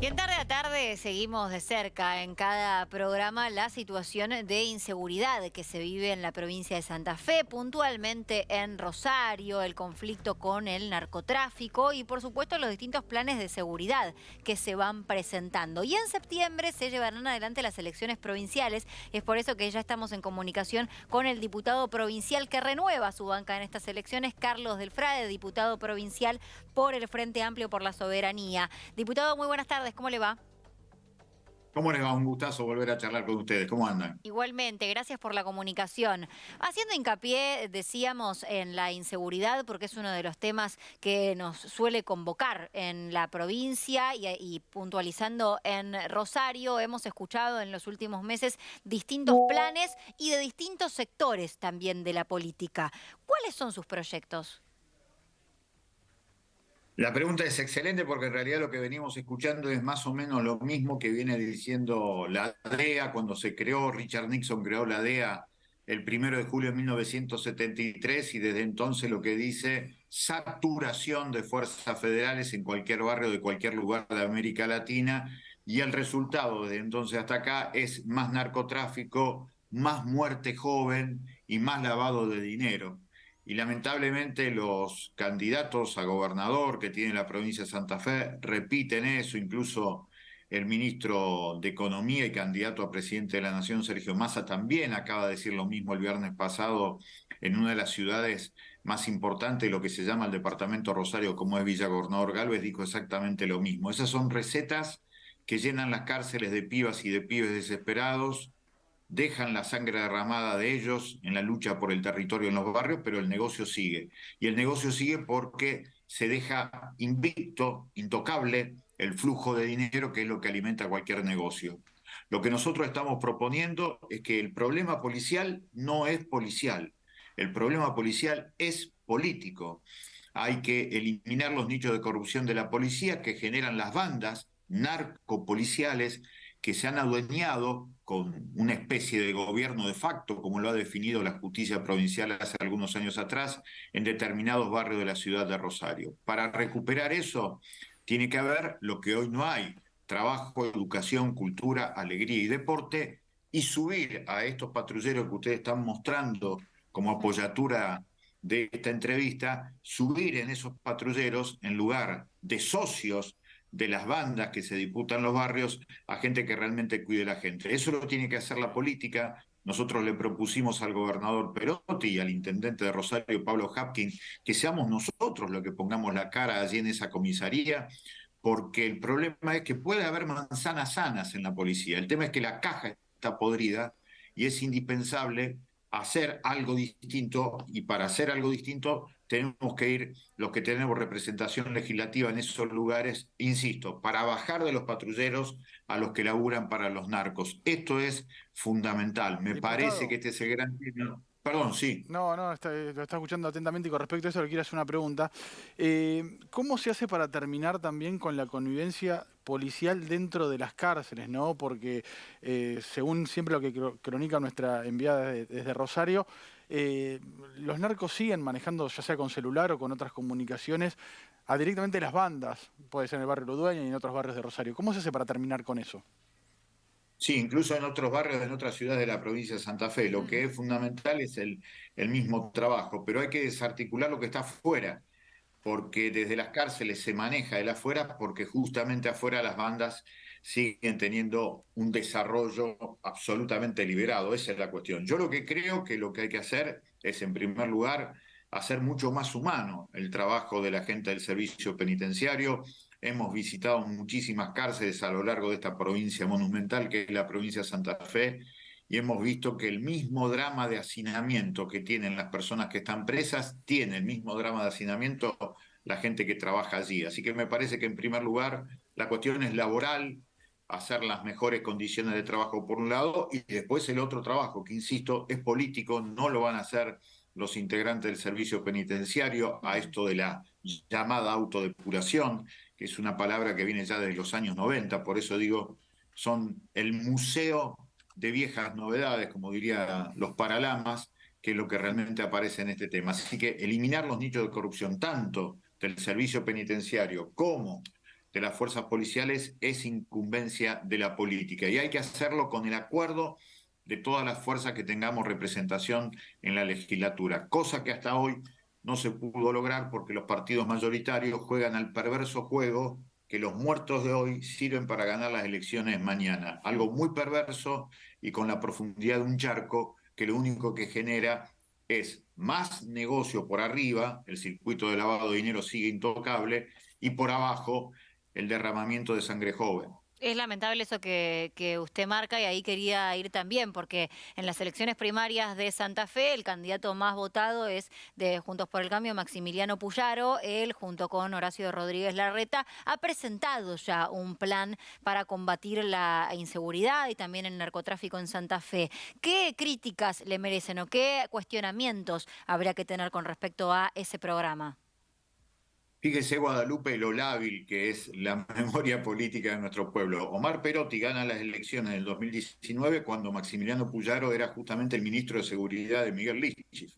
Y en Tarde a Tarde seguimos de cerca en cada programa la situación de inseguridad que se vive en la provincia de Santa Fe, puntualmente en Rosario, el conflicto con el narcotráfico y por supuesto los distintos planes de seguridad que se van presentando. Y en septiembre se llevarán adelante las elecciones provinciales. Es por eso que ya estamos en comunicación con el diputado provincial que renueva su banca en estas elecciones, Carlos Delfrade, diputado provincial por el Frente Amplio por la Soberanía. Diputado, muy buenas tardes, ¿cómo le va? ¿Cómo les va? Un gustazo volver a charlar con ustedes. ¿Cómo andan? Igualmente, gracias por la comunicación. Haciendo hincapié, decíamos, en la inseguridad, porque es uno de los temas que nos suele convocar en la provincia y puntualizando en Rosario, hemos escuchado en los últimos meses distintos planes y de distintos sectores también de la política. ¿Cuáles son sus proyectos? La pregunta es excelente porque en realidad lo que venimos escuchando es más o menos lo mismo que viene diciendo la DEA cuando se creó. Richard Nixon creó la DEA el 1 de julio de 1973 y desde entonces lo que dice saturación de fuerzas federales en cualquier barrio de cualquier lugar de América Latina, y el resultado desde entonces hasta acá es más narcotráfico, más muerte joven y más lavado de dinero. Y lamentablemente los candidatos a gobernador que tiene la provincia de Santa Fe repiten eso. Incluso el ministro de Economía y candidato a presidente de la Nación, Sergio Massa, también acaba de decir lo mismo el viernes pasado en una de las ciudades más importantes de lo que se llama el departamento Rosario, como es Villa Gobernador Galvez, dijo exactamente lo mismo. Esas son recetas que llenan las cárceles de pibas y de pibes desesperados, dejan la sangre derramada de ellos en la lucha por el territorio en los barrios, pero el negocio sigue. Y el negocio sigue porque se deja invicto, intocable, el flujo de dinero, que es lo que alimenta cualquier negocio. Lo que nosotros estamos proponiendo es que el problema policial no es policial, el problema policial es político. Hay que eliminar los nichos de corrupción de la policía que generan las bandas narcopoliciales que se han adueñado con una especie de gobierno de facto, como lo ha definido la justicia provincial hace algunos años atrás, en determinados barrios de la ciudad de Rosario. Para recuperar eso, tiene que haber lo que hoy no hay: trabajo, educación, cultura, alegría y deporte, y subir a estos patrulleros que ustedes están mostrando como apoyatura de esta entrevista, subir en esos patrulleros, en lugar de socios de las bandas que se disputan los barrios, a gente que realmente cuide la gente. Eso lo tiene que hacer la política. Nosotros le propusimos al gobernador Perotti y al intendente de Rosario, Pablo Hapkin, que seamos nosotros los que pongamos la cara allí en esa comisaría, porque el problema es que puede haber manzanas sanas en la policía. El tema es que la caja está podrida y es indispensable hacer algo distinto, y para hacer algo distinto tenemos que ir los que tenemos representación legislativa en esos lugares, insisto, para bajar de los patrulleros a los que laburan para los narcos. Esto es fundamental. Me parece que Diputado, este es el gran tema. Perdón, sí. no, lo está escuchando atentamente y con respecto a eso le quiero hacer una pregunta. ¿Cómo se hace para terminar también con la convivencia policial dentro de las cárceles, ¿no? Porque según siempre lo que cronica nuestra enviada desde Rosario, los narcos siguen manejando, ya sea con celular o con otras comunicaciones, a directamente las bandas, puede ser en el barrio Ludueña y en otros barrios de Rosario. ¿Cómo se hace para terminar con eso? Sí, incluso en otros barrios, en otras ciudades de la provincia de Santa Fe. Lo que Ujú. es fundamental es el mismo trabajo, pero hay que desarticular lo que está afuera, porque desde las cárceles se maneja el afuera, porque justamente afuera las bandas siguen teniendo un desarrollo absolutamente liberado. Esa es la cuestión. Yo lo que creo que lo que hay que hacer es, en primer lugar, hacer mucho más humano el trabajo de la gente del servicio penitenciario. Hemos visitado muchísimas cárceles a lo largo de esta provincia monumental que es la provincia de Santa Fe, y hemos visto que el mismo drama de hacinamiento que tienen las personas que están presas, tiene el mismo drama de hacinamiento la gente que trabaja allí. Así que me parece que en primer lugar la cuestión es laboral, hacer las mejores condiciones de trabajo por un lado, y después el otro trabajo, que insisto, es político. No lo van a hacer los integrantes del servicio penitenciario a Ujú. esto de la llamada autodepuración, que es una palabra que viene ya desde los años 90. Por eso digo, son el museo de viejas novedades, como diría los Paralamas, que es lo que realmente aparece en este tema. Así que eliminar los nichos de corrupción, tanto del servicio penitenciario como de las fuerzas policiales es incumbencia de la política y hay que hacerlo con el acuerdo de todas las fuerzas que tengamos representación en la legislatura, cosa que hasta hoy no se pudo lograr porque los partidos mayoritarios juegan al perverso juego que los muertos de hoy sirven para ganar las elecciones mañana. Algo muy perverso y con la profundidad de un charco que lo único que genera es más negocio por arriba, el circuito de lavado de dinero sigue intocable, y por abajo el derramamiento de sangre joven. Es lamentable eso que usted marca y ahí quería ir también, porque en las elecciones primarias de Santa Fe el candidato más votado es de Juntos por el Cambio, Maximiliano Puyaro. Él, junto con Horacio Rodríguez Larreta, ha presentado ya un plan para combatir la inseguridad y también el narcotráfico en Santa Fe. ¿Qué críticas le merecen o qué cuestionamientos habría que tener con respecto a ese programa? Fíjese, Guadalupe, lo lábil que es la memoria política de nuestro pueblo. Omar Perotti gana las elecciones del 2019 cuando Maximiliano Puyaro era justamente el ministro de Seguridad de Miguel Lichis.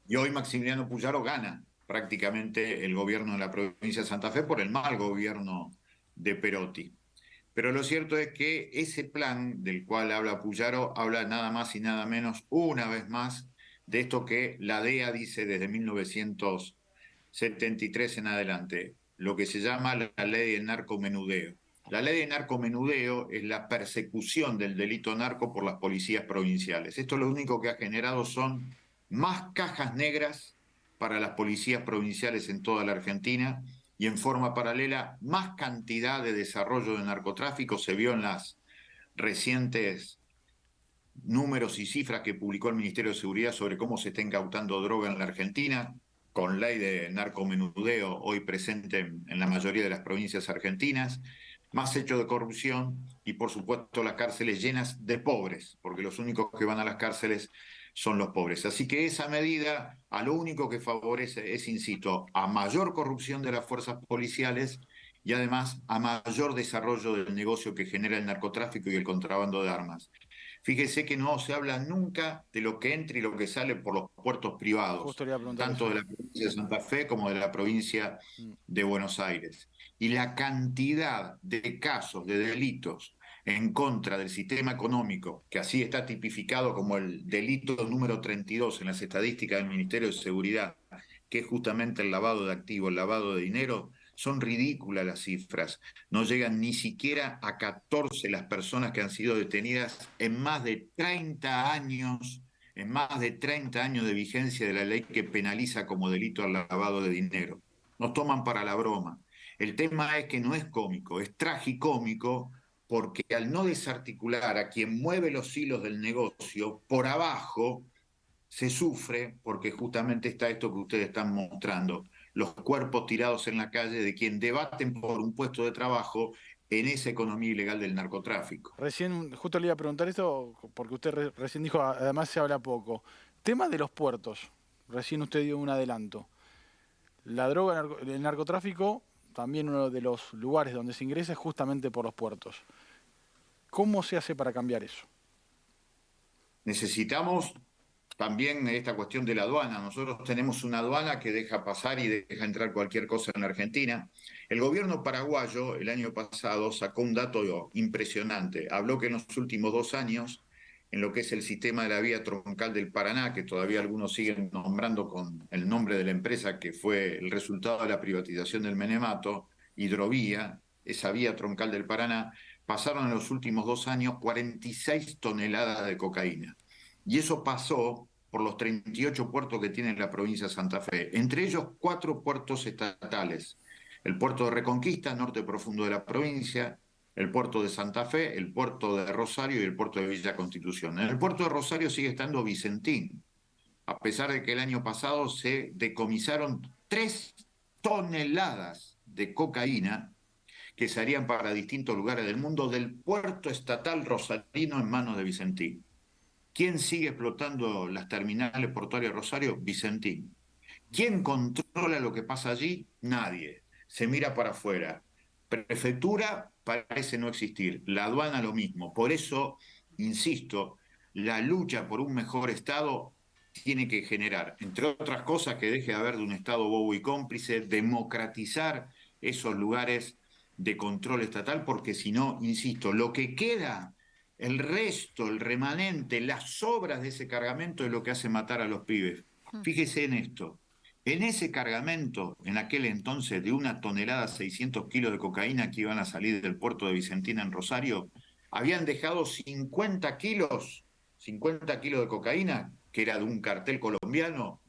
Y hoy Maximiliano Puyaro gana prácticamente el gobierno de la provincia de Santa Fe por el mal gobierno de Perotti. Pero lo cierto es que ese plan del cual habla Puyaro habla nada más y nada menos, una vez más, de esto que la DEA dice desde 1973 en adelante, lo que se llama la ley de narcomenudeo. La ley de narcomenudeo es la persecución del delito narco por las policías provinciales. Esto lo único que ha generado son más cajas negras para las policías provinciales en toda la Argentina y en forma paralela más cantidad de desarrollo de narcotráfico. Se vio en las recientes números y cifras que publicó el Ministerio de Seguridad sobre cómo se está incautando droga en la Argentina, con ley de narcomenudeo hoy presente en la mayoría de las provincias argentinas, más hechos de corrupción y por supuesto las cárceles llenas de pobres, porque los únicos que van a las cárceles son los pobres. Así que esa medida a lo único que favorece es, insisto, a mayor corrupción de las fuerzas policiales y además a mayor desarrollo del negocio que genera el narcotráfico y el contrabando de armas. Fíjese que no se habla nunca de lo que entra y lo que sale por los puertos privados, tanto eso. de la provincia de Santa Fe como de la provincia de Buenos Aires. Y la cantidad de casos, de delitos en contra del sistema económico, que así está tipificado como el delito número 32 en las estadísticas del Ministerio de Seguridad, que es justamente el lavado de activos, el lavado de dinero, son ridículas las cifras. No llegan ni siquiera a 14 las personas que han sido detenidas en más de 30 años, de vigencia de la ley que penaliza como delito al lavado de dinero. Nos toman para la broma. El tema es que no es cómico, es tragicómico, porque al no desarticular a quien mueve los hilos del negocio, por abajo se sufre, porque justamente está esto que ustedes están mostrando, los cuerpos tirados en la calle de quien debaten por un puesto de trabajo en esa economía ilegal del narcotráfico. Recién, justo le iba a preguntar esto, porque usted recién dijo, además se habla poco. Tema de los puertos, recién usted dio un adelanto. La droga, el narcotráfico, también uno de los lugares donde se ingresa es justamente por los puertos. ¿Cómo se hace para cambiar eso? Necesitamos también esta cuestión de la aduana. Nosotros tenemos una aduana que deja pasar y deja entrar cualquier cosa en la Argentina. El gobierno paraguayo el año pasado sacó un dato impresionante. Habló que en los últimos 2 años, en lo que es el sistema de la vía troncal del Paraná, que todavía algunos siguen nombrando con el nombre de la empresa que fue el resultado de la privatización del Menemato, Hidrovía, esa vía troncal del Paraná, pasaron en los últimos 2 años 46 toneladas de cocaína. Y eso pasó por los 38 puertos que tiene la provincia de Santa Fe, entre ellos 4 puertos estatales. El puerto de Reconquista, norte profundo de la provincia, el puerto de Santa Fe, el puerto de Rosario y el puerto de Villa Constitución. En el puerto de Rosario sigue estando Vicentín, a pesar de que el año pasado se decomisaron 3 toneladas de cocaína que se harían para distintos lugares del mundo del puerto estatal rosarino en manos de Vicentín. ¿Quién sigue explotando las terminales portuarias de Rosario? Vicentín. ¿Quién controla lo que pasa allí? Nadie. Se mira para afuera. Prefectura parece no existir. La aduana lo mismo. Por eso, insisto, la lucha por un mejor Estado tiene que generar, entre otras cosas, que deje de haber de un Estado bobo y cómplice, democratizar esos lugares de control estatal, porque si no, insisto, lo que queda, el resto, el remanente, las sobras de ese cargamento es lo que hace matar a los pibes. Fíjese en esto. En ese cargamento, en aquel entonces, de 1 tonelada 600 kilos de cocaína que iban a salir del puerto de Vicentina en Rosario, habían dejado 50 kilos de cocaína, que era de un cartel colombiano,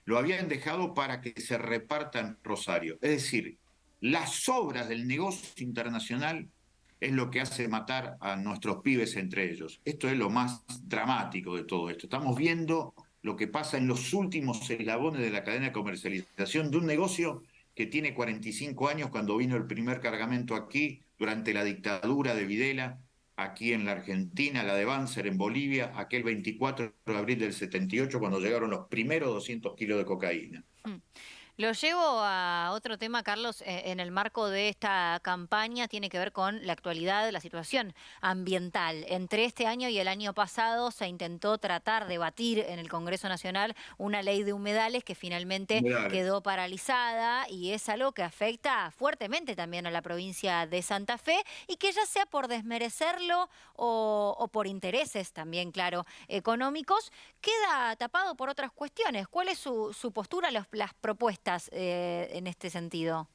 lo habían dejado para que se reparta en Rosario. Es decir, las sobras del negocio internacional es lo que hace matar a nuestros pibes entre ellos. Esto es lo más dramático de todo esto. Estamos viendo lo que pasa en los últimos eslabones de la cadena de comercialización de un negocio que tiene 45 años cuando vino el primer cargamento aquí durante la dictadura de Videla, aquí en la Argentina, la de Banzer en Bolivia, aquel 24 de abril del 78 cuando llegaron los primeros 200 kilos de cocaína. Lo llevo a otro tema, Carlos, en el marco de esta campaña, tiene que ver con la actualidad, la situación ambiental. Entre este año y el año pasado se intentó tratar de batir en el Congreso Nacional una ley de humedales que finalmente quedó paralizada y es algo que afecta fuertemente también a la provincia de Santa Fe y que ya sea por desmerecerlo o por intereses también, claro, económicos, queda tapado por otras cuestiones. ¿Cuál es su postura, las propuestas en este sentido?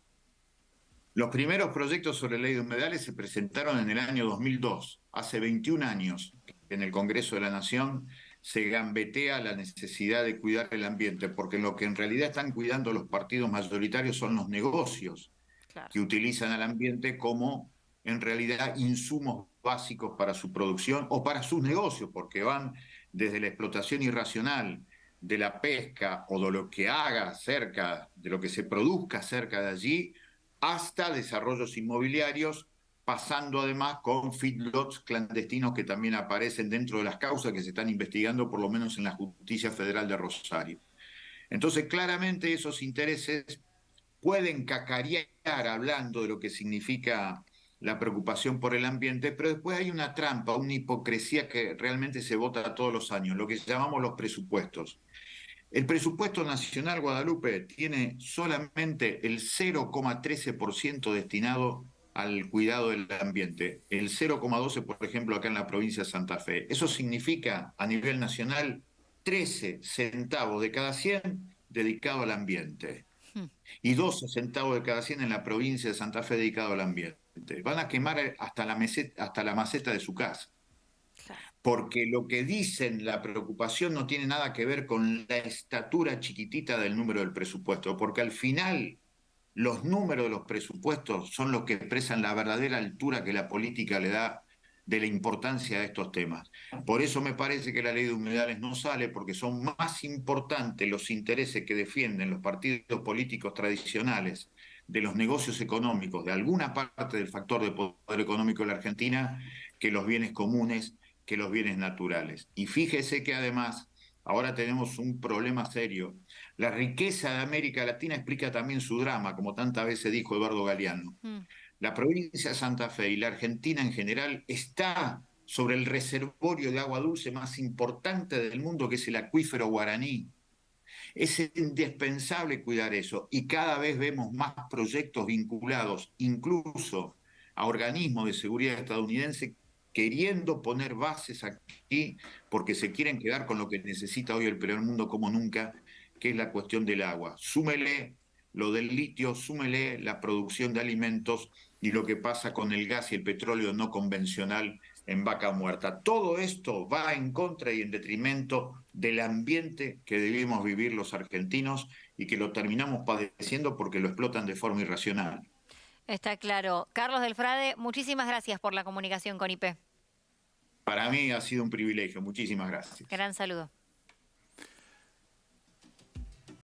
Los primeros proyectos sobre ley de humedales se presentaron en el año 2002, hace 21 años, en el Congreso de la Nación se gambetea la necesidad de cuidar el ambiente, porque lo que en realidad están cuidando los partidos mayoritarios son los negocios, Claro. que utilizan al ambiente como en realidad insumos básicos para su producción o para sus negocios, porque van desde la explotación irracional de la pesca o de lo que haga cerca, de lo que se produzca cerca de allí, hasta desarrollos inmobiliarios, pasando además con feedlots clandestinos que también aparecen dentro de las causas que se están investigando, por lo menos en la Justicia Federal de Rosario. Entonces, claramente esos intereses pueden cacarear hablando de lo que significa la preocupación por el ambiente, pero después hay una trampa, una hipocresía que realmente se vota todos los años, lo que llamamos los presupuestos. El presupuesto nacional, Guadalupe, tiene solamente el 0,13% destinado al cuidado del ambiente, el 0,12%, por ejemplo, acá en la provincia de Santa Fe. Eso significa, a nivel nacional, 13 centavos de cada 100 dedicado al ambiente y 12 centavos de cada 100 en la provincia de Santa Fe dedicado al ambiente. Van a quemar hasta la maceta de su casa. Porque lo que dicen, la preocupación no tiene nada que ver con la estatura chiquitita del número del presupuesto, porque al final los números de los presupuestos son los que expresan la verdadera altura que la política le da de la importancia de estos temas. Por eso me parece que la ley de humedales no sale, porque son más importantes los intereses que defienden los partidos políticos tradicionales de los negocios económicos, de alguna parte del factor de poder económico de la Argentina, que los bienes comunes, que los bienes naturales. Y fíjese que además ahora tenemos un problema serio. La riqueza de América Latina explica también su drama, como tantas veces dijo Eduardo Galeano. La provincia de Santa Fe y la Argentina en general está sobre el reservorio de agua dulce más importante del mundo, que es el acuífero Guaraní. Es indispensable cuidar eso y cada vez vemos más proyectos vinculados incluso a organismos de seguridad estadounidenses queriendo poner bases aquí porque se quieren quedar con lo que necesita hoy el primer mundo como nunca, que es la cuestión del agua. Súmele lo del litio, súmele la producción de alimentos y lo que pasa con el gas y el petróleo no convencional en Vaca Muerta. Todo esto va en contra y en detrimento del ambiente que debemos vivir los argentinos y que lo terminamos padeciendo porque lo explotan de forma irracional. Está claro. Carlos del Frade, muchísimas gracias por la comunicación con IP. Para mí ha sido un privilegio. Muchísimas gracias. Gran saludo.